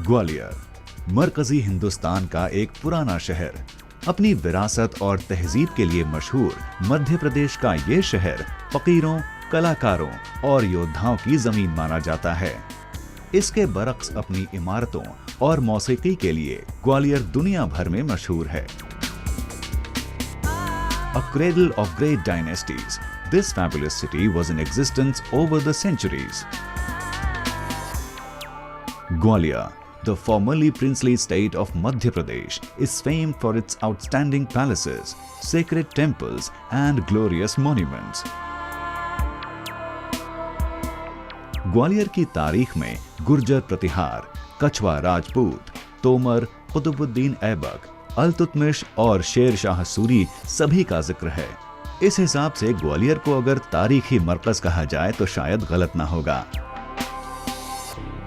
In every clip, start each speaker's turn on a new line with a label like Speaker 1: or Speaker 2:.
Speaker 1: ग्वालियर मरकजी हिंदुस्तान का एक पुराना शहर, अपनी विरासत और तहजीब के लिए मशहूर मध्य प्रदेश का ये शहर फकीरों, कलाकारों और योद्धाओं की जमीन माना जाता है। इसके बरक्स अपनी इमारतों और मौसीकी के लिए ग्वालियर दुनिया भर में मशहूर है। A cradle of great dynasties, this fabulous city was in existence over the centuries. Gwalior, the formerly princely state of Madhya Pradesh, is famed for its outstanding palaces, sacred temples and glorious monuments. Gwalior की तारीख में गुर्जर प्रतिहार, कछवा राजपूत, तोमर, कुतुबुद्दीन ऐबक, अल्तुतमिश और शेर शाह सूरी सभी का जिक्र है। इस हिसाब से ग्वालियर को अगर तारीखी मरकज कहा जाए तो शायद गलत ना होगा।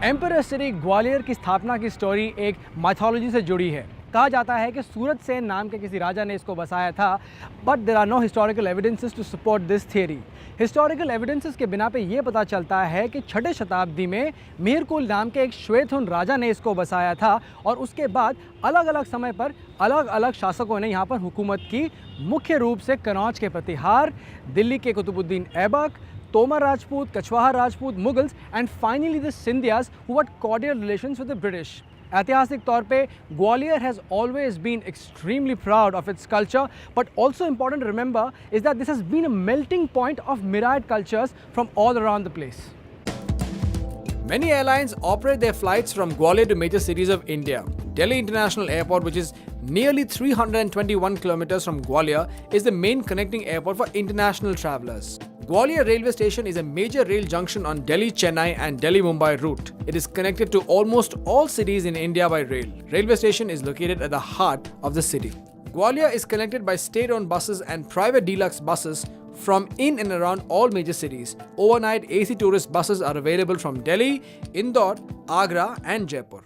Speaker 2: एम्परर सिटी ग्वालियर की स्थापना की स्टोरी एक माइथोलॉजी से जुड़ी है। कहा जाता है कि सूरत सेन नाम के किसी राजा ने इसको बसाया था, but there are no historical evidences to support this theory. Historical evidences के बिना पे ये पता चलता है कि 6वीं शताब्दी में मीरकुल नाम के एक श्वेतहुन राजा ने इसको बसाया था और उसके बाद अलग अलग समय पर अलग अलग शासकों ने यहाँ पर हुकूमत की। मुख्य रूप से कनौज के प्रतिहार, दिल्ली के Qutubuddin Aibak, Tomar Rajput, Kachhwaha Rajput, Mughals and finally the Scindias who had cordial relations with the British. ऐतिहासिक तौर पे Gwalior has always been extremely proud of its culture, but also important to remember is that this has been a melting point of myriad cultures from all around the place. Many airlines operate their flights from Gwalior to major cities of India. Delhi International Airport, which is nearly 321 kilometers from Gwalior, is the main connecting airport for international travelers. Gwalior railway station is a major rail junction on Delhi-Chennai and Delhi-Mumbai route. It is connected to almost all cities in India by rail. Railway station is located at the heart of the city. Gwalior is connected by state-owned buses and private deluxe buses from in and around all major cities. Overnight AC tourist buses are available from Delhi, Indore, Agra and Jaipur.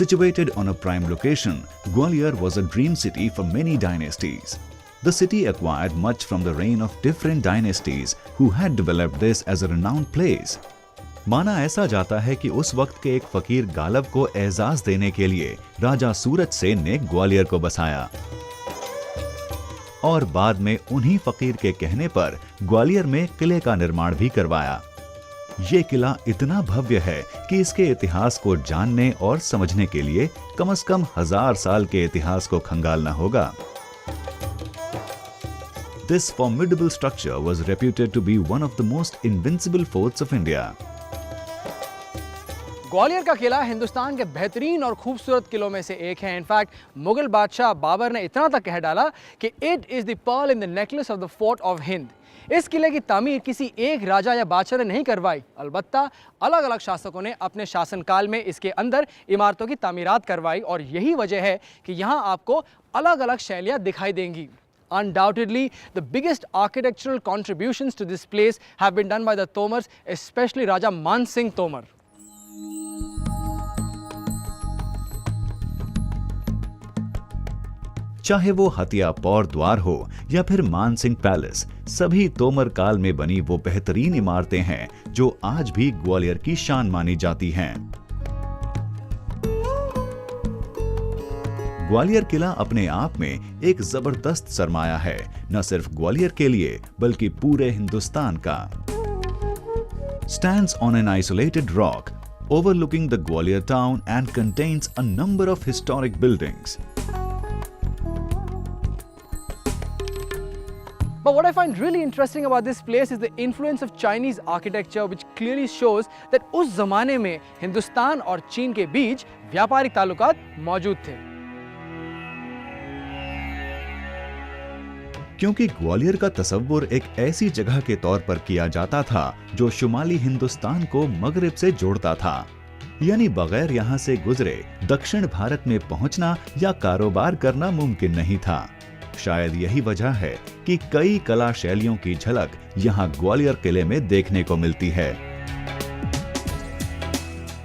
Speaker 1: Situated on a prime location, Gwalior was a dream city for many dynasties. The city acquired much from the reign of different dynasties who had developed this as a renowned place. माना ऐसा जाता है कि उस वक्त के एक फकीर गालब को एजाज देने के लिए राजा सूरत सेन ने ग्वालियर को बसाया और बाद में उन्हीं फकीर के कहने पर ग्वालियर में किले का निर्माण भी करवाया। ये किला इतना भव्य है कि इसके इतिहास को जानने और समझने के लिए कम से कम 1000 साल के इतिहास को खंगालना होगा। This formidable structure was reputed to be one of the most invincible forts of India.
Speaker 2: Gwalior का किला हिंदुस्तान के बेहतरीन और खूबसूरत किलों में से एक है। इनफैक्ट मुगल बादशाह बाबर ने इतना तक कह डाला कि it is the pearl in the necklace of the fort of Hind. इस किले की तामीर किसी एक राजा या बादशाह ने नहीं करवाई, अलबत्ता अलग अलग शासकों ने अपने शासनकाल में इसके अंदर इमारतों की तामीरात करवाई और यही वजह है कि यहाँ आपको अलग अलग शैलियाँ दिखाई देंगी। Undoubtedly, the biggest architectural contributions to this place have been done by the Tomars, especially Raja Man Singh Tomar.
Speaker 1: चाहे वो हतिया पौर द्वार हो या फिर मान सिंह पैलेस, सभी तोमर काल में बनी वो बेहतरीन इमारतें हैं जो आज भी ग्वालियर की शान मानी जाती हैं। ग्वालियर किला अपने आप में एक जबरदस्त सरमाया है, न सिर्फ ग्वालियर के लिए बल्कि पूरे हिंदुस्तान का। Stands on an isolated rock, overlooking the Gwalior town and contains a number of historic buildings.
Speaker 2: But what I find really interesting about this place is the influence of Chinese architecture, which clearly shows that उस ज़माने में हिंदुस्तान और चीन के बीच व्यापारिक ताल्लुकात मौजूद थे।
Speaker 1: क्योंकि ग्वालियर का तस्वुर एक ऐसी जगह के तौर पर किया जाता था जो शुमाली हिंदुस्तान को मगरिब से जोड़ता था, यानी बगैर यहाँ से गुजरे दक्षिण भारत में पहुँचना या कारोबार करना मुमकिन नहीं था। शायद यही वजह है कि कई कला शैलियों की झलक यहाँ ग्वालियर किले में देखने को मिलती है।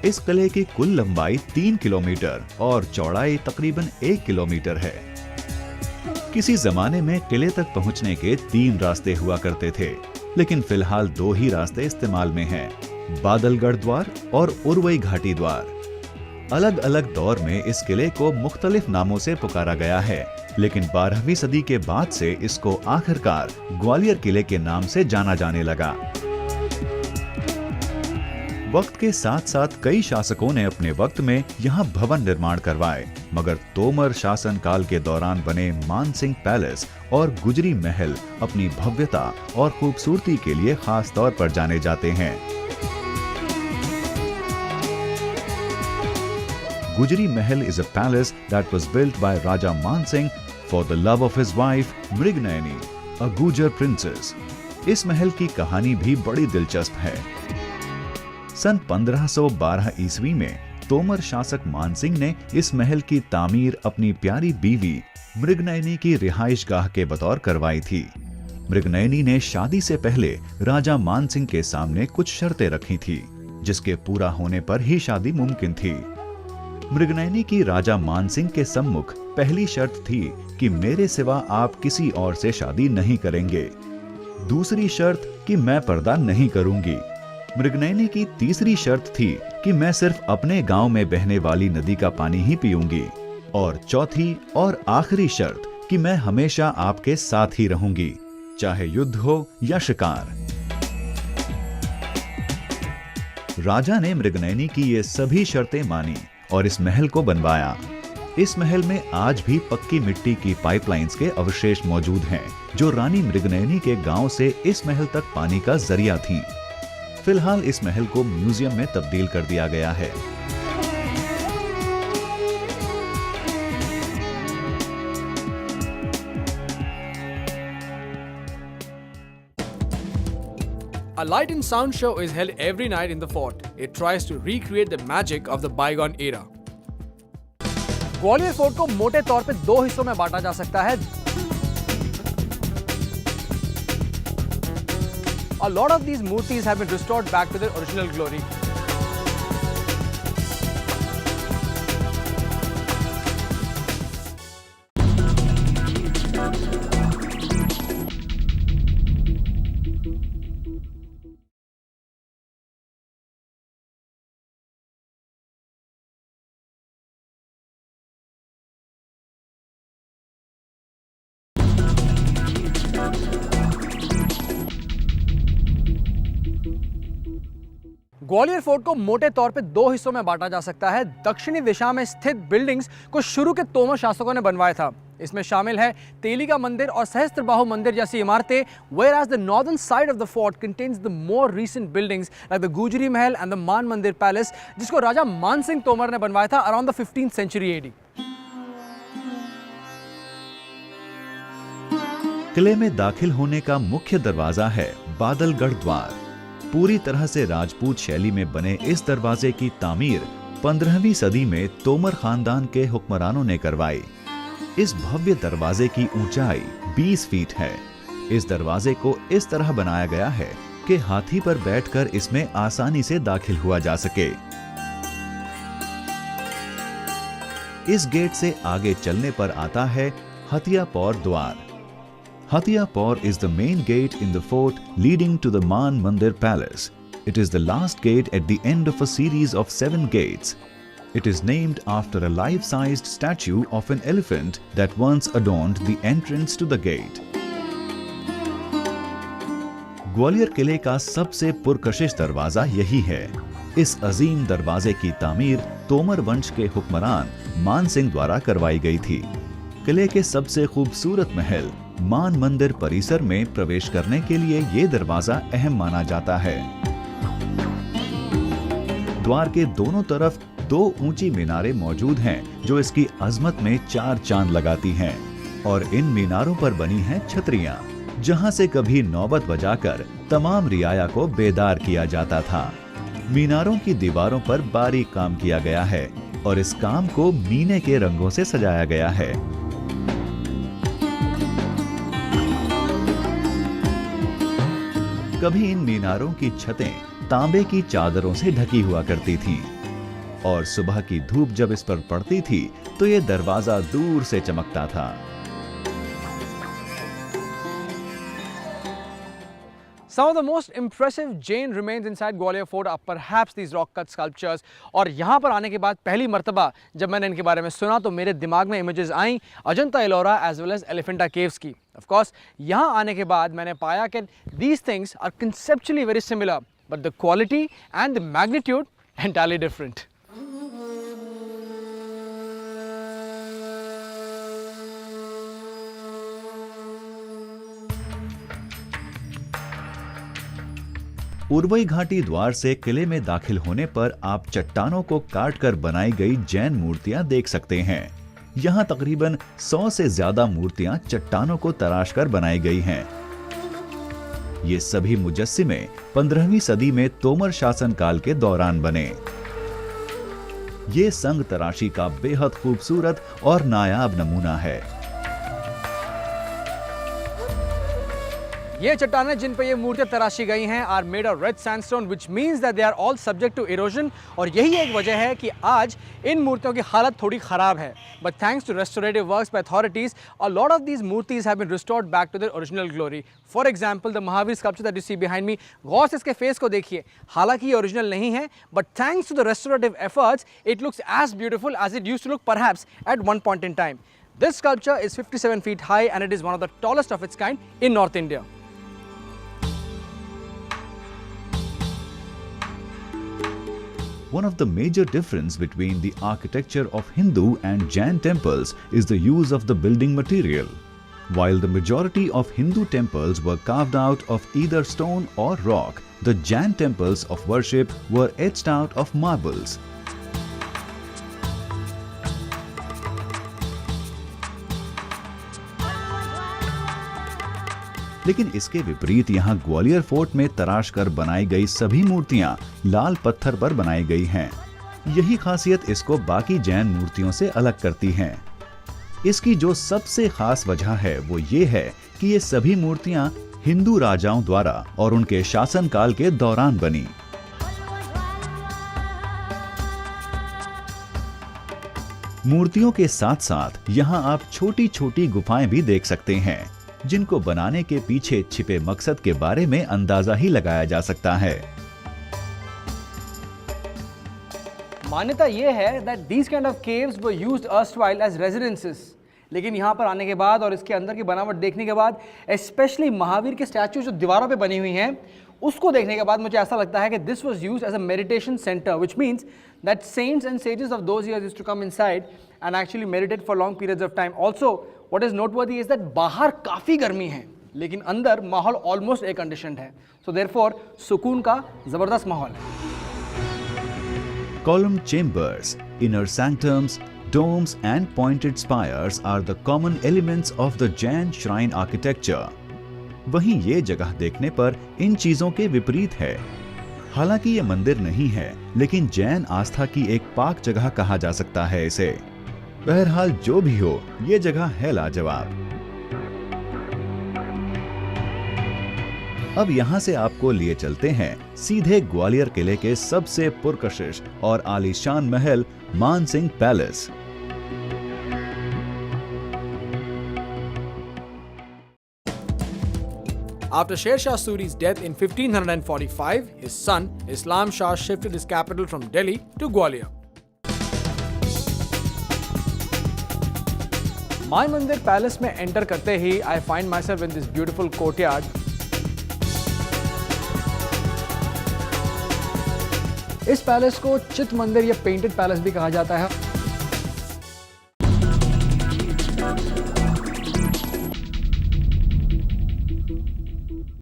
Speaker 1: इस किले की कुल लंबाई 3 किलोमीटर और चौड़ाई तकरीबन 1 किलोमीटर है। किसी जमाने में किले तक पहुंचने के 3 रास्ते हुआ करते थे, लेकिन फिलहाल 2 ही रास्ते इस्तेमाल में हैं, बादलगढ़ द्वार और उरवई घाटी द्वार। अलग अलग दौर में इस किले को मुख्तलिफ नामों से पुकारा गया है, लेकिन 12वीं सदी के बाद से इसको आखिरकार ग्वालियर किले के नाम से जाना जाने लगा। वक्त के साथ साथ कई शासकों ने अपने वक्त में यहाँ भवन निर्माण करवाए, मगर तोमर शासन काल के दौरान बने मानसिंह पैलेस और गुजरी महल अपनी भव्यता और खूबसूरती के लिए खास तौर पर जाने जाते हैं। Gujri Mahal is a palace that was built by Raja Mansingh for the love of his wife Mrignayani, a Gujar princess. इस महल की कहानी भी बड़ी दिलचस्प है। सन 1512 ईस्वी में तोमर शासक मानसिंह ने इस महल की तामीर अपनी प्यारी बीवी मृगनयनी की रिहाइशगाह के बतौर करवाई थी। मृगनयनी ने शादी से पहले राजा मानसिंह के सामने कुछ शर्तें रखी थी, जिसके पूरा होने पर ही शादी मुमकिन थी। मृगनयनी की राजा मानसिंह के सम्मुख पहली शर्त थी कि मेरे सिवा आप किसी और से शादी नहीं करेंगे। दूसरी शर्त कि मैं पर्दा नहीं करूंगी। मृगनयनी की तीसरी शर्त थी कि मैं सिर्फ अपने गांव में बहने वाली नदी का पानी ही पीऊंगी। और चौथी और आखिरी शर्त कि मैं हमेशा आपके साथ ही रहूंगी, चाहे युद्ध हो या शिकार। राजा ने मृगनयनी की ये सभी शर्तें मानी और इस महल को बनवाया। इस महल में आज भी पक्की मिट्टी की पाइपलाइंस के अवशेष मौजूद हैं, जो रानी मृगनयनी के गांव से इस महल तक पानी का जरिया थीं। फिलहाल इस महल को म्यूजियम में तब्दील कर दिया गया है।
Speaker 2: A light and sound show is held every night in the fort. It tries to recreate the magic of the bygone era. Gwalior fort को मोटे तौर पे दो हिस्सों में बांटा जा सकता है। A lot of these murtis have been restored back to their original glory. Gwalior fort को मोटे तौर पे दो हिस्सों में बांटा जा सकता है। दक्षिणी दिशा में स्थित बिल्डिंग्स को शुरू के तोमर शासकों ने बनवाया था। इसमें शामिल है तेलिका मंदिर और सहस्त्रबाहु मंदिर जैसी इमारतें, whereas the northern side of the fort contains the more recent buildings like the Gujri Mahal and the Man Mandir Palace, जिसको राजा मानसिंह तोमर ने बनवाया था around the 15th century AD।
Speaker 1: किले में दाखिल होने का मुख्य दरवाजा है बादलगढ़ द्वार। पूरी तरह से राजपूत शैली में बने इस दरवाजे की तामीर 15वीं सदी में तोमर खानदान के हुक्मरानों ने करवाई। इस भव्य दरवाजे की ऊंचाई 20 फीट है। इस दरवाजे को इस तरह बनाया गया है कि हाथी पर बैठकर इसमें आसानी से दाखिल हुआ जा सके। इस गेट से आगे चलने पर आता है हथियापौर द्वार। Hatiyapur is the main gate in the fort leading to the Man Mandir Palace. It is the last gate at the end of a series of 7 gates. It is named after a life-sized statue of an elephant that once adorned the entrance to the gate. Gwalior किले का सबसे पुरकशिश दरवाजा यही है। इस अजीम दरवाजे की तामीर तोमर वंश के हुक्मरान मानसिंह द्वारा करवाई गई थी। किले के सबसे खूबसूरत महल मान मंदिर परिसर में प्रवेश करने के लिए ये दरवाजा अहम माना जाता है। द्वार के दोनों तरफ 2 ऊंची मीनारें मौजूद हैं, जो इसकी अजमत में 4 चांद लगाती हैं। और इन मीनारों पर बनी हैं छतरियां, जहां से कभी नौबत बजाकर तमाम रियाया को बेदार किया जाता था। मीनारों की दीवारों पर बारीक काम किया गया है और इस काम को मीने के रंगों से सजाया गया है। कभी इन मीनारों की छतें तांबे की चादरों से ढकी हुआ करती थीं और सुबह की धूप जब इस पर पड़ती थी तो ये दरवाजा दूर से चमकता था।
Speaker 2: Some of the most impressive Jain remains inside Gwalior Fort are perhaps these rock cut sculptures. और यहाँ पर आने के बाद पहली मर्तबा जब मैंने इनके बारे में सुना तो मेरे दिमाग में इमेजेस आई Ajanta Ellora as well as Elephanta caves की. Of course, यहाँ आने के बाद मैंने पाया कि these things are conceptually very similar, but the quality and the magnitude entirely different.
Speaker 1: उर्वई घाटी द्वार से किले में दाखिल होने पर आप चट्टानों को काटकर बनाई गई जैन मूर्तियां देख सकते हैं. यहाँ तकरीबन 100 से ज्यादा मूर्तियां चट्टानों को तराशकर बनाई गई हैं. ये सभी मुजस्सिमे 15वीं सदी में तोमर शासन काल के दौरान बने. ये संग तराशी का बेहद खूबसूरत और नायाब नमूना है.
Speaker 2: ये चट्टानें जिन पर ये मूर्तियां तराशी गई हैं are made of red sandstone which means that they are all subject to erosion. और यही एक वजह है कि आज इन मूर्तियों की हालत थोड़ी खराब है. But thanks to restorative works by authorities a lot of these मूर्तिज have been restored back to their original glory. For example the Mahavir sculpture that you see behind me, गौर से इसके फेस को देखिए. हालांकि ये ओरिजिनल नहीं है but thanks to the restorative efforts it looks as beautiful as it used to look perhaps at one point in time. This sculpture is 57 feet high and it is one of the tallest of its kind in North India.
Speaker 1: One of the major difference between the architecture of Hindu and Jain temples is the use of the building material. While the majority of Hindu temples were carved out of either stone or rock, the Jain temples of worship were etched out of marbles. लेकिन इसके विपरीत यहाँ Gwalior fort में तराश कर बनाई गई सभी मूर्तियां लाल पत्थर पर बनाई गई हैं. यही खासियत इसको बाकी जैन मूर्तियों से अलग करती है. इसकी जो सबसे खास वजह है वो ये है कि ये सभी मूर्तियां हिंदू राजाओं द्वारा और उनके शासनकाल के दौरान बनी. मूर्तियों के साथ साथ यहाँ आप छोटी छोटी गुफाएं भी देख सकते हैं जिनको बनाने के पीछे छिपे मकसद के बारे में अंदाजा ही लगाया जा सकता है.
Speaker 2: मान्यता यह है that these kind of caves were used erstwhile as residences. लेकिन यहाँ पर आने के बाद और इसके अंदर की बनावट देखने के बाद स्पेशली महावीर के स्टैचू जो दीवारों पे बनी हुई हैं उसको देखने के बाद मुझे ऐसा लगता है कि this was used as a meditation centre which means that saints and sages of those years used to come inside and actually meditate for long periods of time. Also what is noteworthy is that बाहर काफ़ी गर्मी है लेकिन अंदर माहौल almost air conditioned है. So therefore सुकून का ज़बरदस्त माहौल है.
Speaker 1: Column chambers, inner sanctums, domes and pointed spires are the common elements of the Jain shrine architecture. वहीं ये जगह देखने पर इन चीजों के विपरीत है. हालांकि ये मंदिर नहीं है लेकिन जैन आस्था की एक पाक जगह कहा जा सकता है इसे. बहरहाल जो भी हो ये जगह है लाजवाब. अब यहाँ से आपको लिए चलते हैं सीधे ग्वालियर किले के सबसे पुरकशिश और आलीशान महल मान Singh palace.
Speaker 2: After Sher Shah Suri's death in 1545, his son Islam Shah shifted his capital from Delhi to Gwalior. My Mandir Palace में enter करते ही I find myself in this beautiful courtyard. इस पैलेस को चित मंदिर या पेंटेड पैलेस भी कहा जाता है.